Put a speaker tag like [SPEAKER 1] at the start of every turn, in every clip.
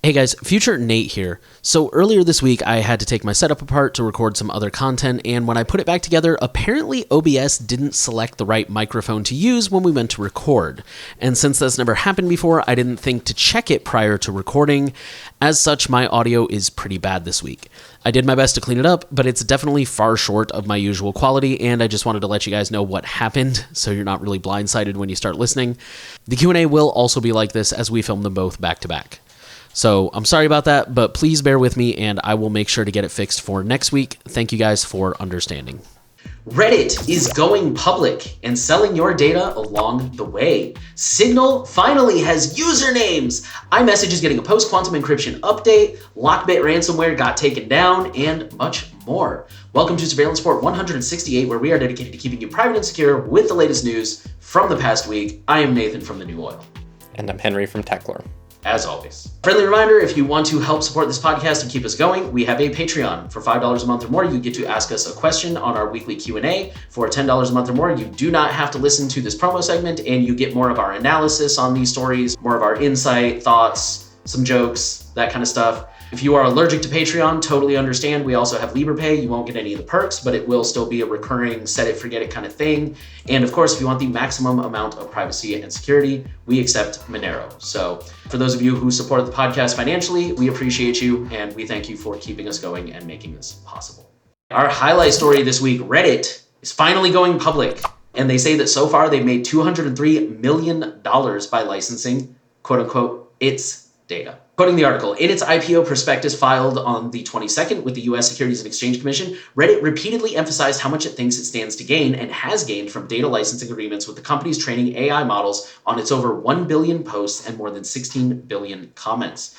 [SPEAKER 1] Hey guys, Future Nate here. So earlier this week, I had to take my setup apart to record some other content, and when I put it back together, apparently OBS didn't select the right microphone to use when we went to record. And since that's never happened before, I didn't think to check it prior to recording. As such, my audio is pretty bad this week. I did my best to clean it up, but it's definitely far short of my usual quality, and I just wanted to let you guys know what happened, so you're not really blindsided when you start listening. The Q&A will also be like this as we film them both back to back. So I'm sorry about that, but please bear with me and I will make sure to get it fixed for next week. Thank you guys for understanding.
[SPEAKER 2] Reddit is going public and selling your data along the way. Signal finally has usernames. iMessage is getting a post-quantum encryption update. Lockbit ransomware got taken down, and much more. Welcome to Surveillance Report 168, where we are dedicated to keeping you private and secure with the latest news from the past week. I am Nathan from The New Oil.
[SPEAKER 3] And I'm Henry from Techlore.
[SPEAKER 2] As always. Friendly reminder, if you want to help support this podcast and keep us going, we have a Patreon. For $5 a month or more, you get to ask us a question on our weekly Q&A. For $10 a month or more, you do not have to listen to this promo segment, and you get more of our analysis on these stories, more of our insight, thoughts, some jokes, that kind of stuff. If you are allergic to Patreon, totally understand. We also have LibrePay. You won't get any of the perks, but it will still be a recurring set it, forget it kind of thing. And of course, if you want the maximum amount of privacy and security, we accept Monero. So for those of you who support the podcast financially, we appreciate you and we thank you for keeping us going and making this possible. Our highlight story this week, Reddit is finally going public. And they say that so far they've made $203 million by licensing, quote unquote, its data. Quoting the article, in its IPO prospectus filed on the 22nd with the U.S. Securities and Exchange Commission, Reddit repeatedly emphasized how much it thinks it stands to gain and has gained from data licensing agreements with the companies training AI models on its over 1 billion posts and more than 16 billion comments.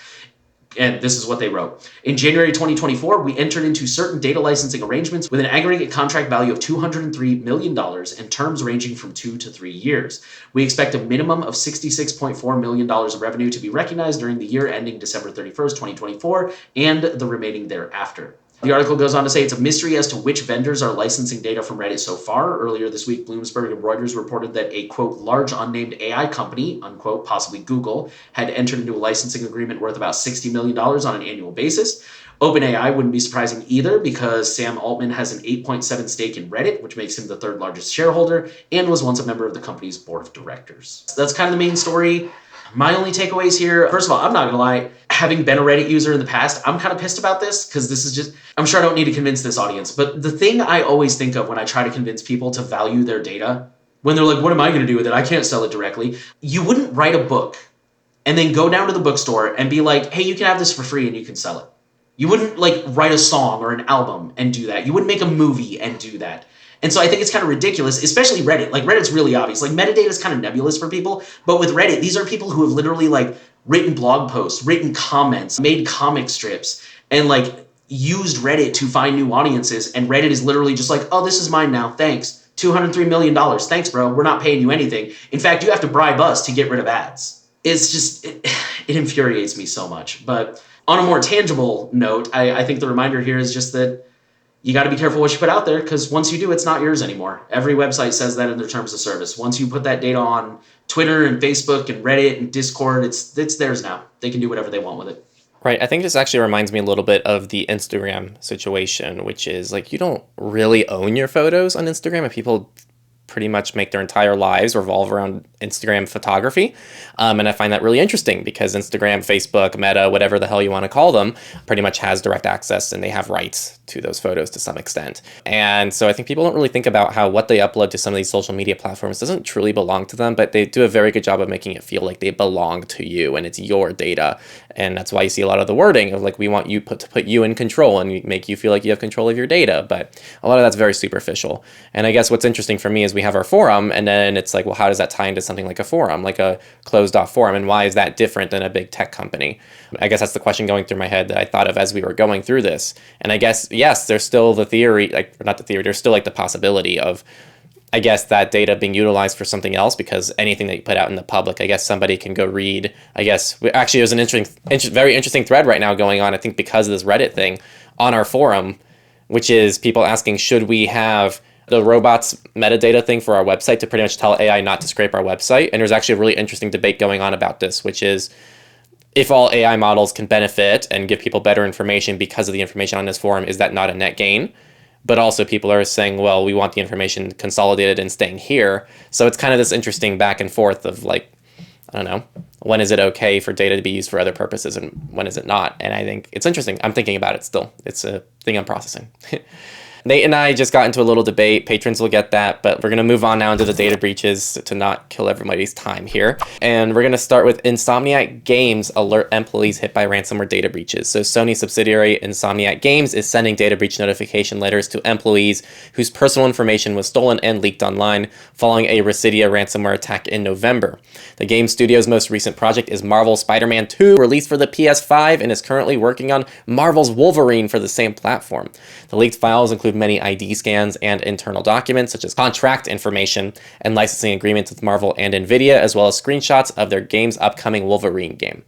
[SPEAKER 2] And this is what they wrote. In January 2024, we entered into certain data licensing arrangements with an aggregate contract value of $203 million and terms ranging from 2 to 3 years. We expect a minimum of $66.4 million of revenue to be recognized during the year ending December 31st, 2024, and the remaining thereafter. The article goes on to say it's a mystery as to which vendors are licensing data from Reddit so far. Earlier this week, Bloomberg and Reuters reported that a, quote, large unnamed AI company, unquote, possibly Google, had entered into a licensing agreement worth about $60 million on an annual basis. OpenAI wouldn't be surprising either because Sam Altman has an 8.7 stake in Reddit, which makes him the third largest shareholder, and was once a member of the company's board of directors. That's kind of the main story. My only takeaways here, first of all, I'm not gonna lie, having been a Reddit user in the past, I'm kind of pissed about this because this is just, I'm sure I don't need to convince this audience, but the thing I always think of when I try to convince people to value their data, when they're like, what am I gonna do with it? I can't sell it directly. You wouldn't write a book and then go down to the bookstore and be like, hey, you can have this for free and you can sell it. You wouldn't like write a song or an album and do that. You wouldn't make a movie and do that. And so I think it's kind of ridiculous, especially Reddit. Like Reddit's really obvious. Like metadata is kind of nebulous for people, but with Reddit, these are people who have literally like written blog posts, written comments, made comic strips, and like used Reddit to find new audiences. And Reddit is literally just like, oh, this is mine now. Thanks. $203 million. Thanks, bro. We're not paying you anything. In fact, you have to bribe us to get rid of ads. It's just, it infuriates me so much. But on a more tangible note, I think the reminder here is just that you got to be careful what you put out there because once you do, it's not yours anymore. Every website says that in their terms of service. Once you put that data on Twitter and Facebook and Reddit and Discord, it's theirs now. They can do whatever they want with it.
[SPEAKER 3] Right. I think this actually reminds me a little bit of the Instagram situation, which is like you don't really own your photos on Instagram, and people pretty much make their entire lives revolve around Instagram photography. And I find that really interesting because Instagram, Facebook, Meta, whatever the hell you want to call them, pretty much has direct access and they have rights to those photos to some extent. And so I think people don't really think about how what they upload to some of these social media platforms doesn't truly belong to them, but they do a very good job of making it feel like they belong to you and it's your data. And that's why you see a lot of the wording of like, we want you to put you in control and make you feel like you have control of your data. But a lot of that's very superficial. And I guess what's interesting for me is we have our forum and then it's like, well, how does that tie into something like a forum, like a closed off forum? And why is that different than a big tech company? I guess that's the question going through my head that I thought of as we were going through this. And I guess, yes, there's still the theory, like not the theory, there's still like the possibility of, I guess, that data being utilized for something else because anything that you put out in the public, I guess somebody can go read. I guess, actually, there's an very interesting thread right now going on, I think because of this Reddit thing on our forum, which is people asking, should we have the robots metadata thing for our website to pretty much tell AI not to scrape our website? And there's actually a really interesting debate going on about this, which is if all AI models can benefit and give people better information because of the information on this forum, is that not a net gain? But also people are saying, well, we want the information consolidated and staying here. So it's kind of this interesting back and forth of like, I don't know, when is it okay for data to be used for other purposes and when is it not? And I think it's interesting. I'm thinking about it still. It's a thing I'm processing. Nate and I just got into a little debate. Patrons will get that, but we're going to move on now into the data breaches to not kill everybody's time here. And we're going to start with Insomniac Games alert employees hit by ransomware data breaches. So Sony subsidiary Insomniac Games is sending data breach notification letters to employees whose personal information was stolen and leaked online following a Residia ransomware attack in November. The game studio's most recent project is Marvel Spider-Man 2, released for the PS5 and is currently working on Marvel's Wolverine for the same platform. The leaked files include many ID scans and internal documents such as contract information and licensing agreements with Marvel and Nvidia, as well as screenshots of their game's upcoming Wolverine game.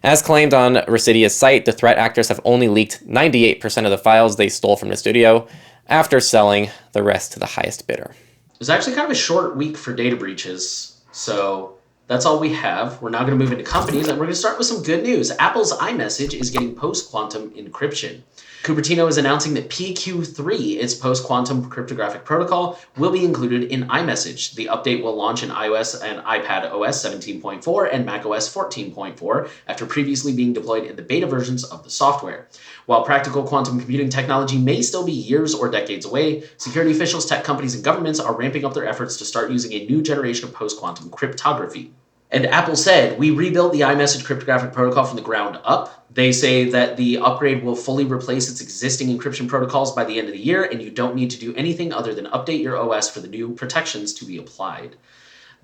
[SPEAKER 3] As claimed on Residia's site, the threat actors have only leaked 98% of the files they stole from the studio after selling the rest to the highest bidder.
[SPEAKER 2] It was actually kind of a short week for data breaches, so that's all we have. We're now going to move into companies, and we're going to start with some good news. Apple's iMessage is getting post-quantum encryption. Cupertino is announcing that PQ3, its post-quantum cryptographic protocol, will be included in iMessage. The update will launch in iOS and iPad OS 17.4 and macOS 14.4 after previously being deployed in the beta versions of the software. While practical quantum computing technology may still be years or decades away, security officials, tech companies, and governments are ramping up their efforts to start using a new generation of post-quantum cryptography. And Apple said, we rebuilt the iMessage cryptographic protocol from the ground up. They say that the upgrade will fully replace its existing encryption protocols by the end of the year, and you don't need to do anything other than update your OS for the new protections to be applied.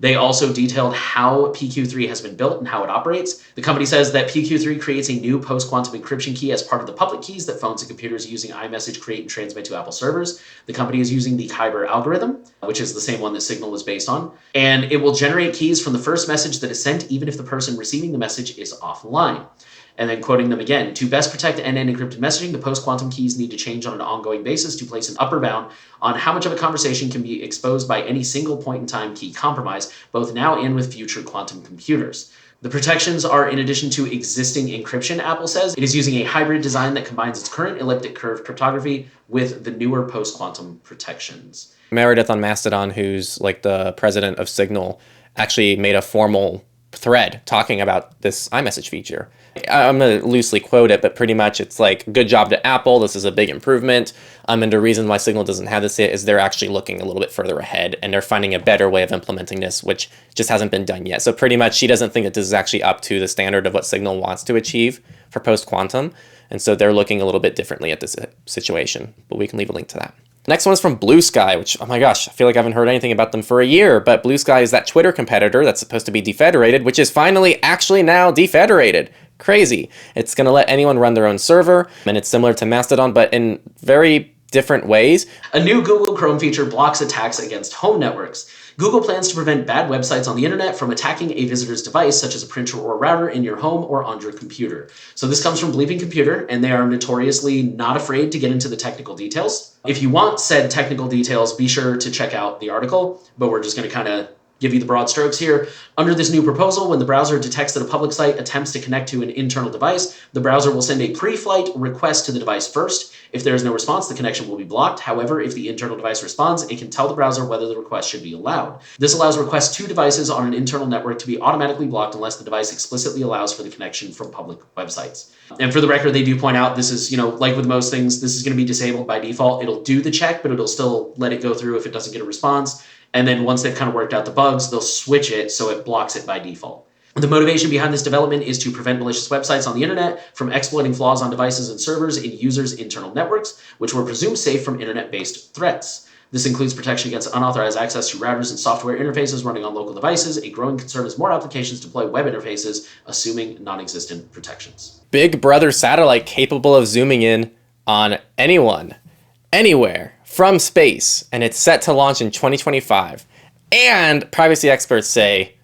[SPEAKER 2] They also detailed how PQ3 has been built and how it operates. The company says that PQ3 creates a new post-quantum encryption key as part of the public keys that phones and computers using iMessage create and transmit to Apple servers. The company is using the Kyber algorithm, which is the same one that Signal was based on, and it will generate keys from the first message that is sent even if the person receiving the message is offline. And then quoting them again, to best protect end-to-end encrypted messaging, the post-quantum keys need to change on an ongoing basis to place an upper bound on how much of a conversation can be exposed by any single point-in-time key compromise, both now and with future quantum computers. The protections are in addition to existing encryption, Apple says. It is using a hybrid design that combines its current elliptic curve cryptography with the newer post-quantum protections.
[SPEAKER 3] Meredith on Mastodon, who's like the president of Signal, actually made a formal thread talking about this iMessage feature. I'm going to loosely quote it, but pretty much it's like, good job to Apple. This is a big improvement. And the reason why Signal doesn't have this yet is they're actually looking a little bit further ahead and they're finding a better way of implementing this, which just hasn't been done yet. So pretty much she doesn't think that this is actually up to the standard of what Signal wants to achieve for post-quantum. And so they're looking a little bit differently at this situation, but we can leave a link to that. Next one is from Blue Sky, which, oh my gosh, I feel like I haven't heard anything about them for a year, but Blue Sky is that Twitter competitor that's supposed to be defederated, which is finally actually now defederated. Crazy. It's going to let anyone run their own server, and it's similar to Mastodon, but in very different ways.
[SPEAKER 2] A new Google Chrome feature blocks attacks against home networks. Google plans to prevent bad websites on the internet from attacking a visitor's device, such as a printer or router in your home or on your computer. So this comes from Bleeping Computer, and they are notoriously not afraid to get into the technical details. If you want said technical details, be sure to check out the article, but we're just going to kind of give you the broad strokes here. Under this new proposal, when the browser detects that a public site attempts to connect to an internal device, the browser will send a pre-flight request to the device first. If there is no response, the connection will be blocked. However, if the internal device responds, it can tell the browser whether the request should be allowed. This allows requests to devices on an internal network to be automatically blocked unless the device explicitly allows for the connection from public websites. And for the record, they do point out this is, like with most things, this is going to be disabled by default. It'll do the check, but it'll still let it go through if it doesn't get a response. And then once they've kind of worked out the bugs, they'll switch it so it blocks it by default. The motivation behind this development is to prevent malicious websites on the internet from exploiting flaws on devices and servers in users' internal networks, which were presumed safe from internet-based threats. This includes protection against unauthorized access to routers and software interfaces running on local devices, a growing concern as more applications deploy web interfaces, assuming non-existent protections.
[SPEAKER 3] Big Brother satellite capable of zooming in on anyone, anywhere, from space, and it's set to launch in 2025. And privacy experts say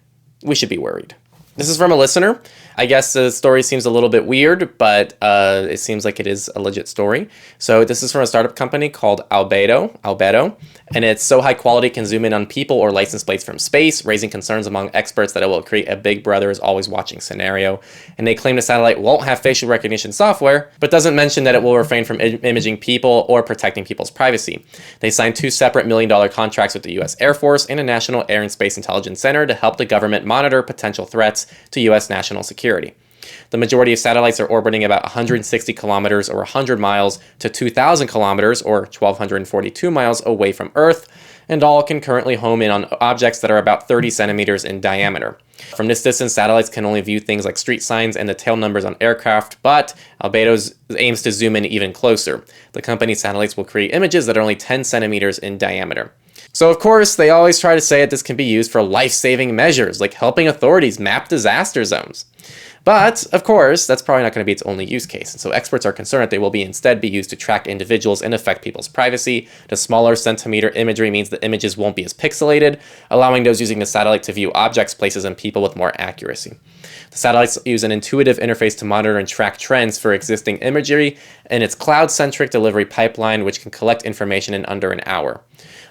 [SPEAKER 3] we should be worried. This is from a listener. I guess the story seems a little bit weird, but it seems like it is a legit story. So this is from a startup company called Albedo, and it's so high quality it can zoom in on people or license plates from space, raising concerns among experts that it will create a big brother is always watching scenario. And they claim the satellite won't have facial recognition software, but doesn't mention that it will refrain from imaging people or protecting people's privacy. They signed 2 separate $1 million contracts with the U.S. Air Force and a National Air and Space Intelligence Center to help the government monitor potential threats to U.S. national security. The majority of satellites are orbiting about 160 kilometers or 100 miles to 2,000 kilometers or 1,242 miles away from Earth, and all can currently home in on objects that are about 30 centimeters in diameter. From this distance, satellites can only view things like street signs and the tail numbers on aircraft, but Albedo aims to zoom in even closer. The company's satellites will create images that are only 10 centimeters in diameter. So of course, they always try to say that this can be used for life-saving measures, like helping authorities map disaster zones. But, of course, that's probably not going to be its only use case, and so experts are concerned that they will instead be used to track individuals and affect people's privacy. The smaller centimeter imagery means the images won't be as pixelated, allowing those using the satellite to view objects, places, and people with more accuracy. The satellites use an intuitive interface to monitor and track trends for existing imagery, and its cloud-centric delivery pipeline, which can collect information in under an hour.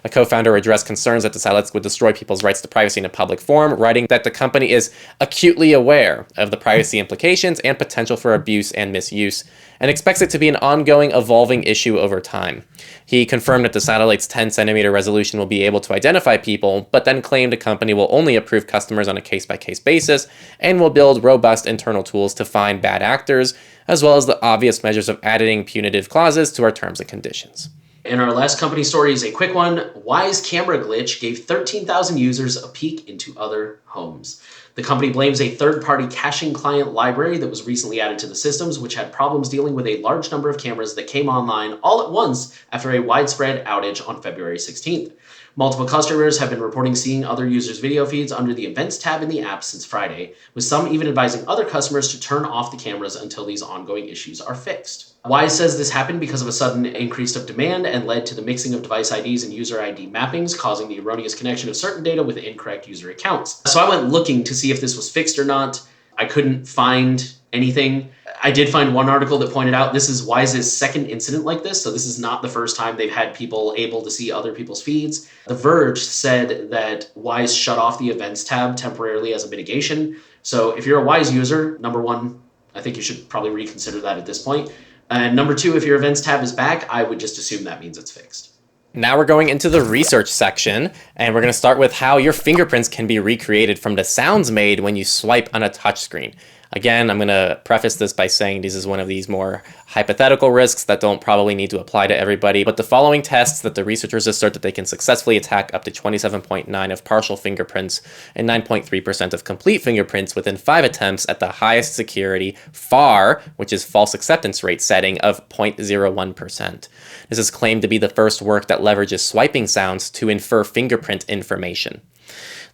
[SPEAKER 3] A co-founder addressed concerns that the satellites would destroy people's rights to privacy in a public forum, writing that the company is acutely aware of the privacy implications and potential for abuse and misuse, and expects it to be an ongoing, evolving issue over time. He confirmed that the satellite's 10-centimeter resolution will be able to identify people, but then claimed the company will only approve customers on a case-by-case basis and will build robust internal tools to find bad actors, as well as the obvious measures of adding punitive clauses to our terms and conditions.
[SPEAKER 2] And our last company story is a quick one. Wise camera glitch gave 13,000 users a peek into other homes. The company blames a third-party caching client library that was recently added to the systems, which had problems dealing with a large number of cameras that came online all at once after a widespread outage on February 16th. Multiple customers have been reporting seeing other users' video feeds under the Events tab in the app since Friday, with some even advising other customers to turn off the cameras until these ongoing issues are fixed. Wise says this happened because of a sudden increase of demand and led to the mixing of device IDs and user ID mappings, causing the erroneous connection of certain data with incorrect user accounts. So I went looking to see if this was fixed or not. I couldn't find anything. I did find one article that pointed out this is Wise's second incident like this, so this is not the first time they've had people able to see other people's feeds. The Verge said that Wise shut off the Events tab temporarily as a mitigation. So if you're a Wise user, number one, I think you should probably reconsider that at this point. And number two, if your Events tab is back, I would just assume that means it's fixed.
[SPEAKER 3] Now we're going into the research section, and we're going to start with how your fingerprints can be recreated from the sounds made when you swipe on a touchscreen. Again, I'm going to preface this by saying this is one of these more hypothetical risks that don't probably need to apply to everybody, but the following tests that the researchers assert that they can successfully attack up to 27.9% of partial fingerprints and 9.3% of complete fingerprints within 5 attempts at the highest security FAR, which is false acceptance rate setting of 0.01%. This is claimed to be the first work that leverages swiping sounds to infer fingerprint information.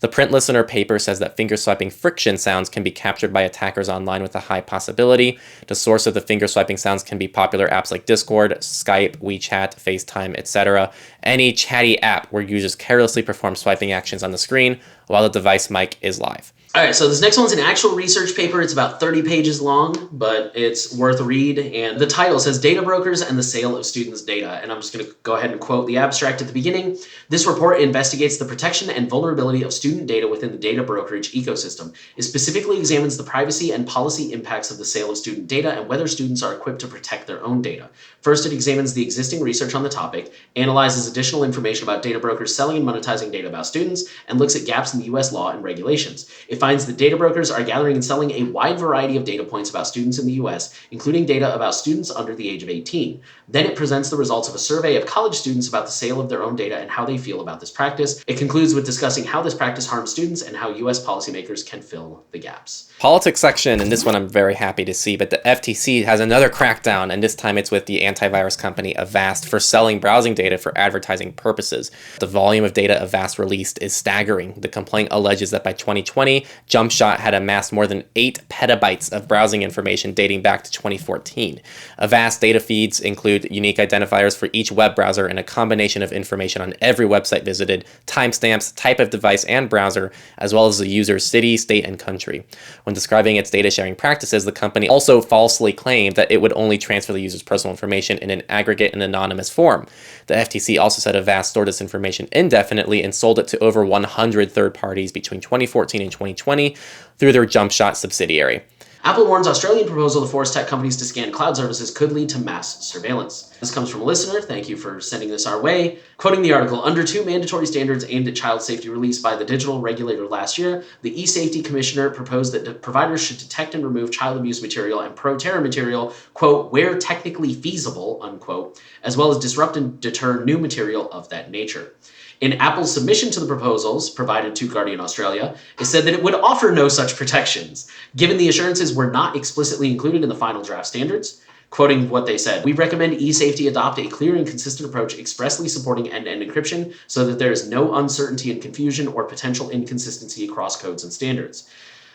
[SPEAKER 3] The Print Listener paper says that finger swiping friction sounds can be captured by attackers online with a high possibility. The source of the finger swiping sounds can be popular apps like Discord, Skype, WeChat, FaceTime, etc. Any chatty app where users carelessly perform swiping actions on the screen while the device mic is live.
[SPEAKER 2] All right, so this next one's an actual research paper. It's about 30 pages long, but it's worth a read. And the title says Data Brokers and the Sale of Students' Data. And I'm just going to go ahead and quote the abstract at the beginning. This report investigates the protection and vulnerability of student data within the data brokerage ecosystem. It specifically examines the privacy and policy impacts of the sale of student data and whether students are equipped to protect their own data. First, it examines the existing research on the topic, analyzes additional information about data brokers selling and monetizing data about students, and looks at gaps in the U.S. law and regulations. It finds that data brokers are gathering and selling a wide variety of data points about students in the U.S., including data about students under the age of 18. Then it presents the results of a survey of college students about the sale of their own data and how they feel about this practice. It concludes with discussing how this practice harms students and how U.S. policymakers can fill the gaps.
[SPEAKER 3] Politics section, and this one I'm very happy to see, but the FTC has another crackdown, and this time it's with the antivirus company Avast for selling browsing data for advertising purposes. The volume of data Avast released is staggering. The complaint alleges that by 2020, Jumpshot had amassed more than 8 petabytes of browsing information dating back to 2014. Avast data feeds include unique identifiers for each web browser and a combination of information on every website visited, timestamps, type of device and browser, as well as the user's city, state, and country. When describing its data sharing practices, the company also falsely claimed that it would only transfer the user's personal information in an aggregate and anonymous form. The FTC also said Avast stored this information indefinitely and sold it to over 100 third parties between 2014 and 2020 through their Jumpshot subsidiary.
[SPEAKER 2] Apple warns Australian proposal to force tech companies to scan cloud services could lead to mass surveillance. This comes from a listener. Thank you for sending this our way. Quoting the article, under 2 mandatory standards aimed at child safety released by the digital regulator last year, the eSafety Commissioner proposed that providers should detect and remove child abuse material and pro-terror material, quote, where technically feasible, unquote, as well as disrupt and deter new material of that nature. In Apple's submission to the proposals, provided to Guardian Australia, it said that it would offer no such protections, given the assurances were not explicitly included in the final draft standards. Quoting what they said, we recommend eSafety adopt a clear and consistent approach expressly supporting end-to-end encryption so that there is no uncertainty and confusion or potential inconsistency across codes and standards.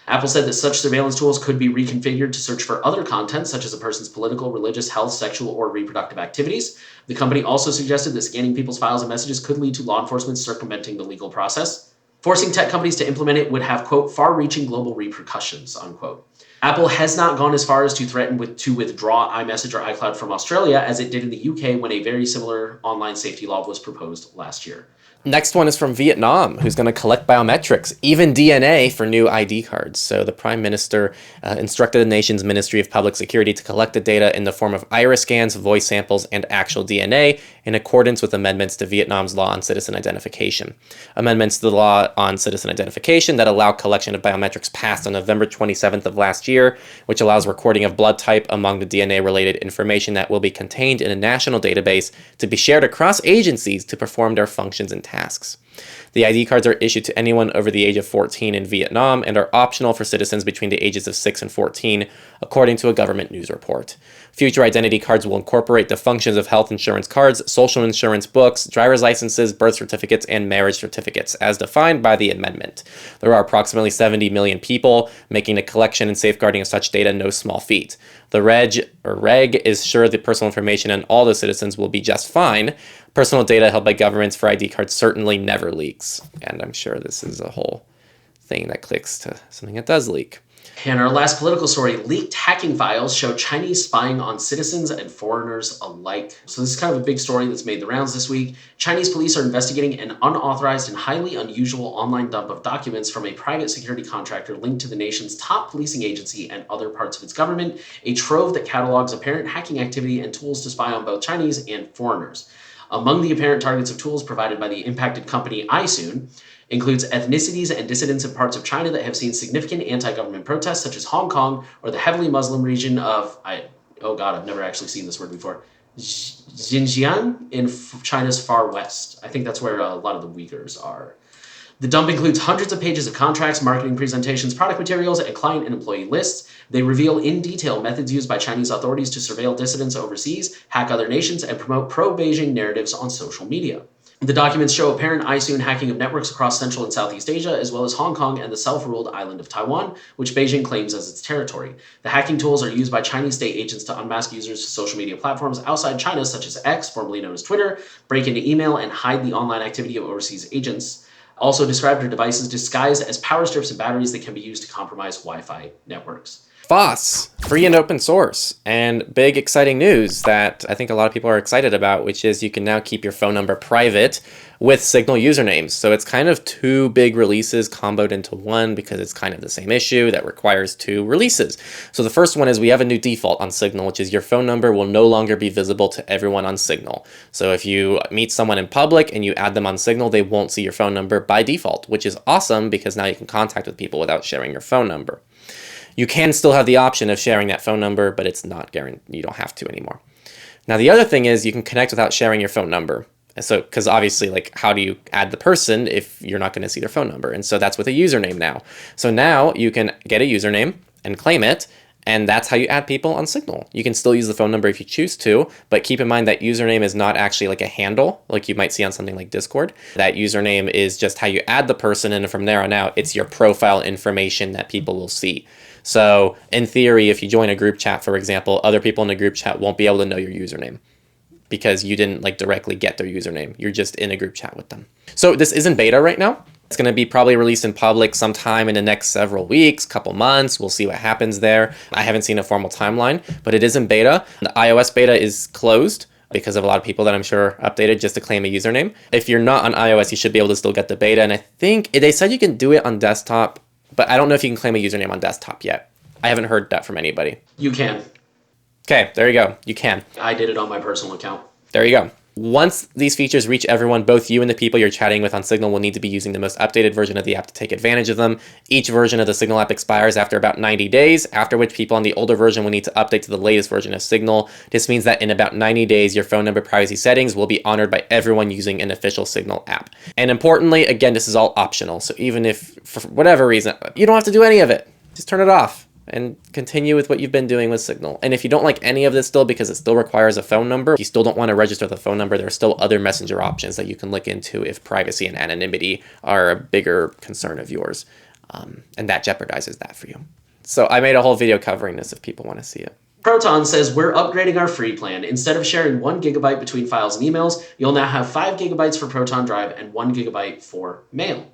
[SPEAKER 2] Apple said that such surveillance tools could be reconfigured to search for other content, such as a person's political, religious, health, sexual, or reproductive activities. The company also suggested that scanning people's files and messages could lead to law enforcement circumventing the legal process. Forcing tech companies to implement it would have, quote, far-reaching global repercussions, unquote. Apple has not gone as far as to threaten to withdraw iMessage or iCloud from Australia, as it did in the UK when a very similar online safety law was proposed last year.
[SPEAKER 3] Next one is from Vietnam, who's going to collect biometrics, even DNA, for new ID cards. So the Prime Minister instructed the nation's Ministry of Public Security to collect the data in the form of iris scans, voice samples, and actual DNA in accordance with amendments to Vietnam's law on citizen identification. Amendments to the law on citizen identification that allow collection of biometrics passed on November 27th of last year, which allows recording of blood type among the DNA-related information that will be contained in a national database to be shared across agencies to perform their functions and tasks. The ID cards are issued to anyone over the age of 14 in Vietnam and are optional for citizens between the ages of 6 and 14, according to a government news report. Future identity cards will incorporate the functions of health insurance cards, social insurance books, driver's licenses, birth certificates, and marriage certificates, as defined by the amendment. There are approximately 70 million people, making the collection and safeguarding of such data no small feat. The reg is sure that personal information on all the citizens will be just fine. Personal data held by governments for ID cards certainly never leaks. And I'm sure this is a whole thing that clicks to something that does leak.
[SPEAKER 2] And our last political story, leaked hacking files show Chinese spying on citizens and foreigners alike. So this is kind of a big story that's made the rounds this week. Chinese police are investigating an unauthorized and highly unusual online dump of documents from a private security contractor linked to the nation's top policing agency and other parts of its government, a trove that catalogs apparent hacking activity and tools to spy on both Chinese and foreigners. Among the apparent targets of tools provided by the impacted company iSoon includes ethnicities and dissidents in parts of China that have seen significant anti-government protests, such as Hong Kong or the heavily Muslim region of, I've never actually seen this word before, Xinjiang in China's far west. I think that's where a lot of the Uyghurs are. The dump includes hundreds of pages of contracts, marketing presentations, product materials, and client and employee lists. They reveal in detail methods used by Chinese authorities to surveil dissidents overseas, hack other nations, and promote pro-Beijing narratives on social media. The documents show apparent iSoon hacking of networks across Central and Southeast Asia, as well as Hong Kong and the self-ruled island of Taiwan, which Beijing claims as its territory. The hacking tools are used by Chinese state agents to unmask users to social media platforms outside China, such as X, formerly known as Twitter, break into email, and hide the online activity of overseas agents. Also described are devices disguised as power strips and batteries that can be used to compromise Wi-Fi networks.
[SPEAKER 3] FOSS, free and open source, and big exciting news that I think a lot of people are excited about, which is you can now keep your phone number private with Signal usernames. So it's kind of 2 big releases comboed into one because it's kind of the same issue that requires 2 releases. So the first one is we have a new default on Signal, which is your phone number will no longer be visible to everyone on Signal. So if you meet someone in public and you add them on Signal, they won't see your phone number by default, which is awesome because now you can contact with people without sharing your phone number. You can still have the option of sharing that phone number, but it's not guaranteed. You don't have to anymore. Now, the other thing is you can connect without sharing your phone number. So, because obviously, like, how do you add the person if you're not going to see their phone number? And so that's with a username now. So now you can get a username and claim it, And that's how you add people on Signal. You can still use the phone number if you choose to, but keep in mind that username is not actually like a handle like you might see on something like Discord. That username is just how you add the person, and from there on out, it's your profile information that people will see. So in theory, if you join a group chat, for example, other people in the group chat won't be able to know your username because you didn't like directly get their username. You're just in a group chat with them. So this is in beta right now. It's going to be probably released in public sometime in the next several weeks, couple months. We'll see what happens there. I haven't seen a formal timeline, but it is in beta. The iOS beta is closed because of a lot of people that I'm sure updated just to claim a username. If you're not on iOS, you should be able to still get the beta. And I think they said you can do it on desktop, but I don't know if you can claim a username on desktop yet. I haven't heard that from anybody.
[SPEAKER 2] You can.
[SPEAKER 3] Okay, there you go. You can.
[SPEAKER 2] I did it on my personal account.
[SPEAKER 3] There you go. Once these features reach everyone, both you and the people you're chatting with on Signal will need to be using the most updated version of the app to take advantage of them. Each version of the Signal app expires after about 90 days, after which people on the older version will need to update to the latest version of Signal. This means that in about 90 days, your phone number privacy settings will be honored by everyone using an official Signal app. And importantly, again, this is all optional. So even if, for whatever reason, you don't have to do any of it, just turn it off and continue with what you've been doing with Signal. And if you don't like any of this still because it still requires a phone number, you still don't want to register the phone number, there are still other messenger options that you can look into if privacy and anonymity are a bigger concern of yours. And that jeopardizes that for you. So I made a whole video covering this if people want to see it.
[SPEAKER 2] Proton says, we're upgrading our free plan. Instead of sharing 1 gigabyte between files and emails, you'll now have 5 gigabytes for Proton Drive and 1 gigabyte for mail.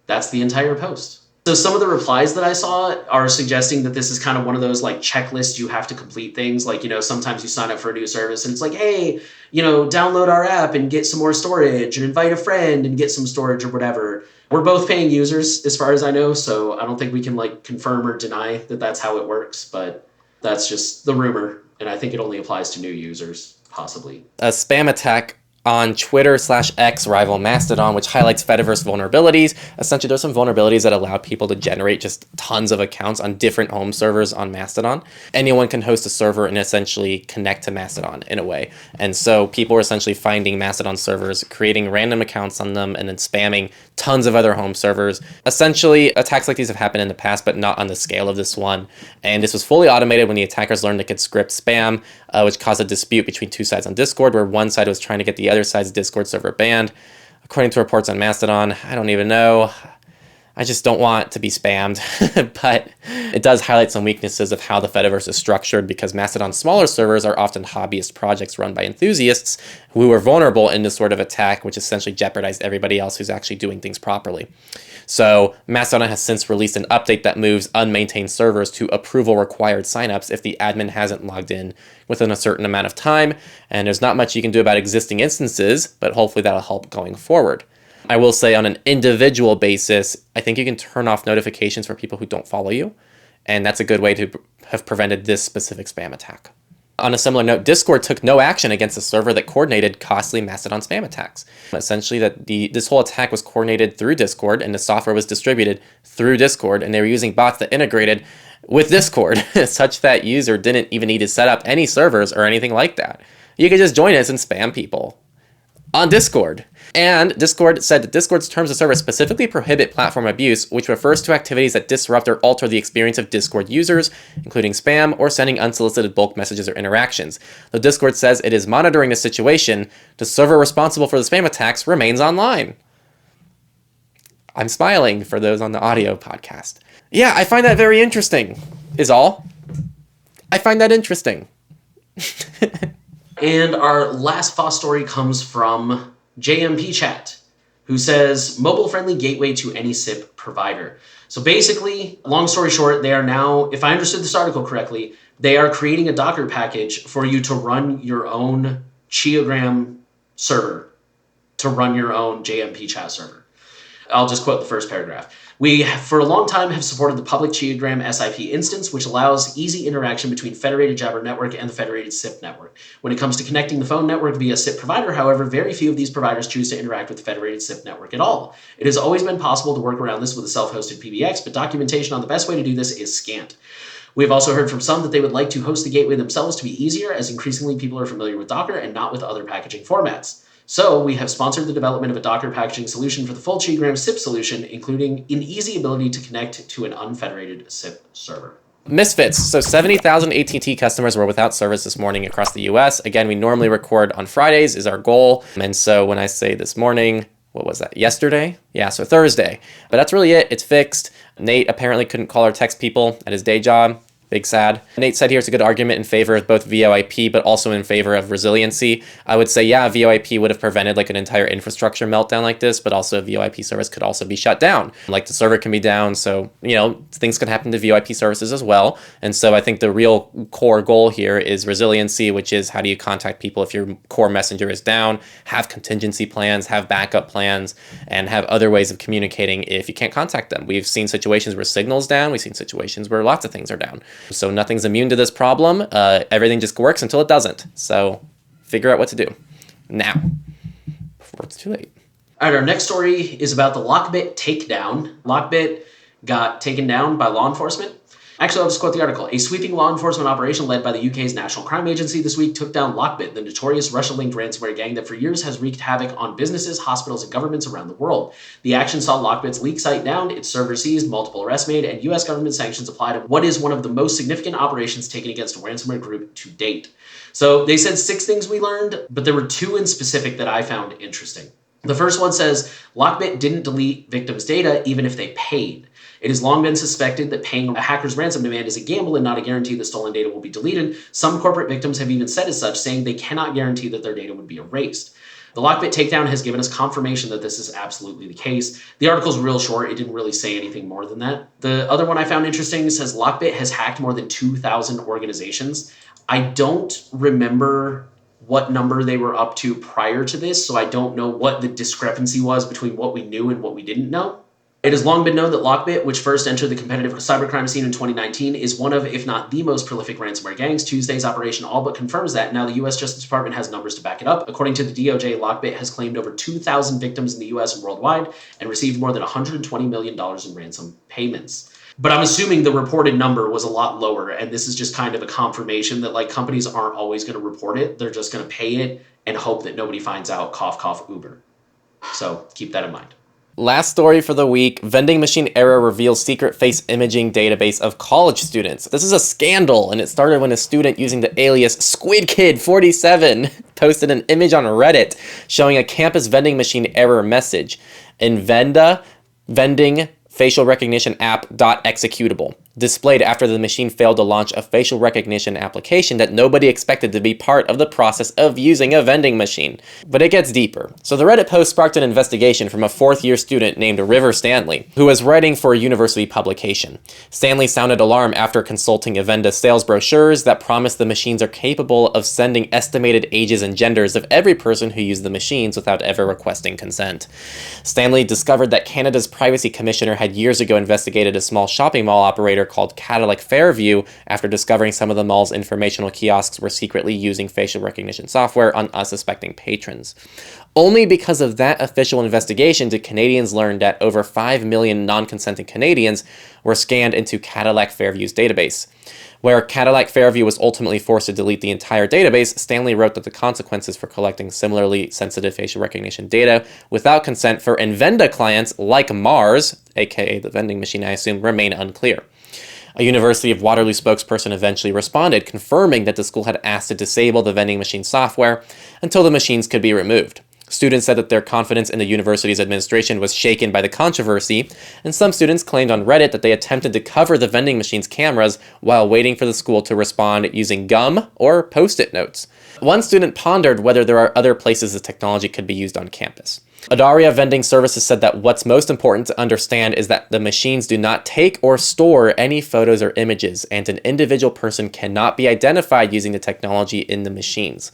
[SPEAKER 2] That's the entire post. So some of the replies that I saw are suggesting that this is kind of one of those like checklists you have to complete things. Like, sometimes you sign up for a new service and it's like, hey, download our app and get some more storage and invite a friend and get some storage or whatever. We're both paying users as far as I know, so I don't think we can like confirm or deny that that's how it works, but that's just the rumor. And I think it only applies to new users, possibly.
[SPEAKER 3] A spam attack on Twitter/X rival Mastodon, which highlights Fediverse vulnerabilities. Essentially, there's some vulnerabilities that allow people to generate just tons of accounts on different home servers on Mastodon. Anyone can host a server and essentially connect to Mastodon in a way. And so people are essentially finding Mastodon servers, creating random accounts on them, and then spamming tons of other home servers. Essentially, attacks like these have happened in the past, but not on the scale of this one. And this was fully automated when the attackers learned they could script spam, which caused a dispute between two sides on Discord, where one side was trying to get the other side's Discord server banned. According to reports on Mastodon, I don't even know. I just don't want to be spammed, but it does highlight some weaknesses of how the Fediverse is structured because Mastodon's smaller servers are often hobbyist projects run by enthusiasts who are vulnerable in this sort of attack, which essentially jeopardized everybody else who's actually doing things properly. So Mastodon has since released an update that moves unmaintained servers to approval required signups if the admin hasn't logged in within a certain amount of time, and there's not much you can do about existing instances, but hopefully that'll help going forward. I will say on an individual basis, I think you can turn off notifications for people who don't follow you, and that's a good way to have prevented this specific spam attack. On a similar note, Discord took no action against a server that coordinated costly Mastodon spam attacks. Essentially, this whole attack was coordinated through Discord, and the software was distributed through Discord, and they were using bots that integrated with Discord, such that user didn't even need to set up any servers or anything like that. You could just join us and spam people on Discord. And Discord said that Discord's terms of service specifically prohibit platform abuse, which refers to activities that disrupt or alter the experience of Discord users, including spam or sending unsolicited bulk messages or interactions. Though Discord says it is monitoring the situation, the server responsible for the spam attacks remains online. I'm smiling for those on the audio podcast. Yeah, I find that very interesting, is all. I find that interesting.
[SPEAKER 2] And our last FOSS story comes from JMP Chat, who says, mobile-friendly gateway to any SIP provider. So basically, long story short, they are now, if I understood this article correctly, they are creating a Docker package for you to run your own Chiagram server, to run your own JMP Chat server. I'll just quote the first paragraph. We, for a long time, have supported the public Chiagram SIP instance, which allows easy interaction between Federated Jabber Network and the Federated SIP network. When it comes to connecting the phone network via SIP provider, however, very few of these providers choose to interact with the Federated SIP network at all. It has always been possible to work around this with a self-hosted PBX, but documentation on the best way to do this is scant. We have also heard from some that they would like to host the gateway themselves to be easier, as increasingly people are familiar with Docker and not with other packaging formats. So we have sponsored the development of a Docker packaging solution for the full Chiagram SIP solution, including an easy ability to connect to an unfederated SIP server.
[SPEAKER 3] Misfits. So 70,000 AT&T customers were without service this morning across the US. Again, we normally record on Fridays is our goal. And so when I say this morning, what was that? Yesterday? Yeah, so Thursday. But that's really it. It's fixed. Nate apparently couldn't call or text people at his day job. Big sad. Nate said here's a good argument in favor of both VoIP, but also in favor of resiliency. I would say, yeah, VoIP would have prevented like an entire infrastructure meltdown like this, but also a VoIP service could also be shut down. Like the server can be down. So, things can happen to VoIP services as well. And so I think the real core goal here is resiliency, which is how do you contact people if your core messenger is down, have contingency plans, have backup plans, and have other ways of communicating if you can't contact them. We've seen situations where signal's down. We've seen situations where lots of things are down. So nothing's immune to this problem. Everything just works until it doesn't. So figure out what to do now before it's too late.
[SPEAKER 2] All right, our next story is about the Lockbit takedown. Lockbit got taken down by law enforcement. Actually, I'll just quote the article. A sweeping law enforcement operation led by the UK's National Crime Agency this week took down Lockbit, the notorious Russia-linked ransomware gang that for years has wreaked havoc on businesses, hospitals, and governments around the world. The action saw Lockbit's leak site downed, its server seized, multiple arrests made, and US government sanctions applied in what is one of the most significant operations taken against a ransomware group to date. So they said 6 things we learned, but there were 2 in specific that I found interesting. The first one says, Lockbit didn't delete victims' data even if they paid. It has long been suspected that paying a hacker's ransom demand is a gamble and not a guarantee that stolen data will be deleted. Some corporate victims have even said as such, saying they cannot guarantee that their data would be erased. The Lockbit takedown has given us confirmation that this is absolutely the case. The article's real short. It didn't really say anything more than that. The other one I found interesting says Lockbit has hacked more than 2,000 organizations. I don't remember what number they were up to prior to this, so I don't know what the discrepancy was between what we knew and what we didn't know. It has long been known that Lockbit, which first entered the competitive cybercrime scene in 2019, is one of, if not the most prolific ransomware gangs. Tuesday's operation all but confirms that. Now the U.S. Justice Department has numbers to back it up. According to the DOJ, Lockbit has claimed over 2,000 victims in the U.S. and worldwide and received more than $120 million in ransom payments. But I'm assuming the reported number was a lot lower, and this is just kind of a confirmation that like companies aren't always going to report it. They're just going to pay it and hope that nobody finds out, cough, cough, Uber. So keep that in mind.
[SPEAKER 3] Last story for the week, vending machine error reveals secret face imaging database of college students. This is a scandal, and it started when a student using the alias SquidKid47 posted an image on Reddit showing a campus vending machine error message. Invenda vending facial recognition app.executable, displayed after the machine failed to launch a facial recognition application that nobody expected to be part of the process of using a vending machine. But it gets deeper. So the Reddit post sparked an investigation from a 4th-year student named River Stanley, who was writing for a university publication. Stanley sounded alarm after consulting Invenda sales brochures that promised the machines are capable of sending estimated ages and genders of every person who used the machines without ever requesting consent. Stanley discovered that Canada's Privacy Commissioner had years ago investigated a small shopping mall operator called Cadillac Fairview after discovering some of the mall's informational kiosks were secretly using facial recognition software on unsuspecting patrons. Only because of that official investigation did Canadians learn that over 5 million non-consenting Canadians were scanned into Cadillac Fairview's database. Where Cadillac Fairview was ultimately forced to delete the entire database, Stanley wrote that the consequences for collecting similarly sensitive facial recognition data without consent for Invenda clients like Mars, aka the vending machine I assume, remain unclear. A University of Waterloo spokesperson eventually responded, confirming that the school had asked to disable the vending machine software until the machines could be removed. Students said that their confidence in the university's administration was shaken by the controversy, and some students claimed on Reddit that they attempted to cover the vending machine's cameras while waiting for the school to respond using gum or post-it notes. One student pondered whether there are other places the technology could be used on campus. Adaria Vending Services said that what's most important to understand is that the machines do not take or store any photos or images, and an individual person cannot be identified using the technology in the machines.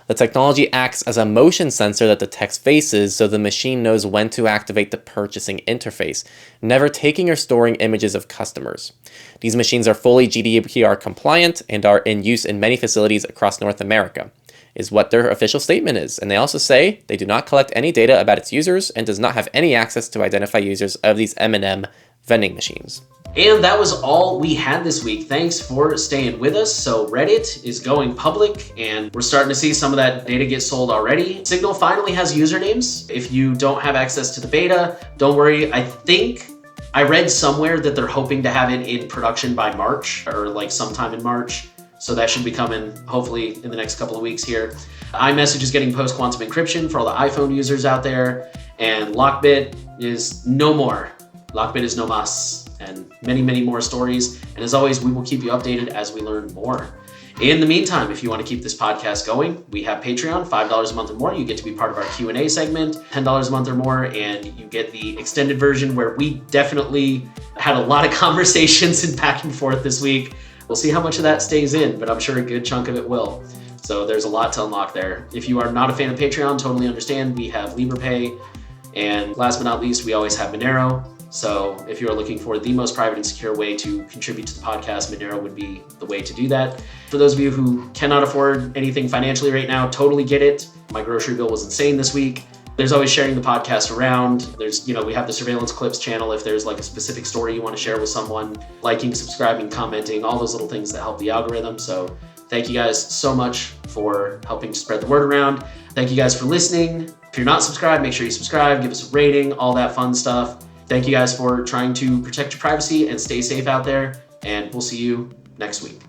[SPEAKER 3] The technology acts as a motion sensor that detects faces, so the machine knows when to activate the purchasing interface, never taking or storing images of customers. These machines are fully GDPR compliant and are in use in many facilities across North America, is what their official statement is. And they also say they do not collect any data about its users and does not have any access to identify users of these M&M vending machines.
[SPEAKER 2] And that was all we had this week. Thanks for staying with us. So Reddit is going public and we're starting to see some of that data get sold already. Signal finally has usernames. If you don't have access to the beta, don't worry. I think I read somewhere that they're hoping to have it in production by March, or like sometime in March. So that should be coming hopefully in the next couple of weeks here. iMessage is getting post-quantum encryption for all the iPhone users out there, and Lockbit is no more. Lockbit is no mas, and many, many more stories. And as always, we will keep you updated as we learn more. In the meantime, if you want to keep this podcast going, we have Patreon, $5 a month or more. You get to be part of our Q&A segment, $10 a month or more, and you get the extended version where we definitely had a lot of conversations and back and forth this week. We'll see how much of that stays in, but I'm sure a good chunk of it will. So there's a lot to unlock there. If you are not a fan of Patreon, totally understand. We have LibrePay, and last but not least, we always have Monero. So if you are looking for the most private and secure way to contribute to the podcast, Monero would be the way to do that. For those of you who cannot afford anything financially right now, totally get it. My grocery bill was insane this week. There's always sharing the podcast around. There's, we have the Surveillance Clips channel if there's like a specific story you want to share with someone, liking, subscribing, commenting, all those little things that help the algorithm. So thank you guys so much for helping to spread the word around. Thank you guys for listening. If you're not subscribed, make sure you subscribe, give us a rating, all that fun stuff. Thank you guys for trying to protect your privacy and stay safe out there, and we'll see you next week.